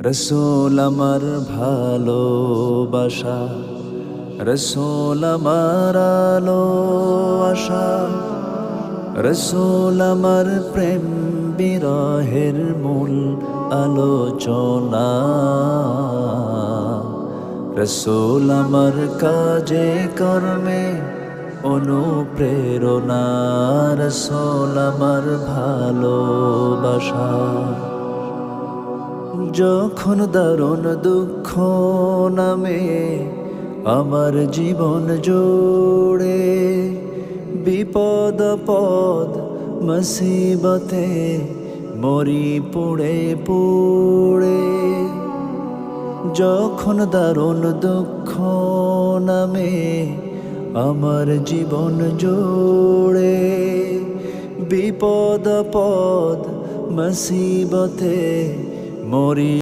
রসূল আমার ভালোবাসা, রসূল আমার আলো আশা, রসূল আমার প্রেম বিরহের মূল আলোচনা। রসূল আমার কাজে কর্মে অনুপ্রেরণা, রসূল আমার ভালোবাসা। যখন দারুণ দুঃখ নামে আমার জীবন জুড়ে, বিপদ আপদ মুসিবতে মরি পুড়ে পুড়ে। যখন দারুণ দুঃখ নামে আমার জীবন জুড়ে, বিপদ আপদ মুসিবতে মরি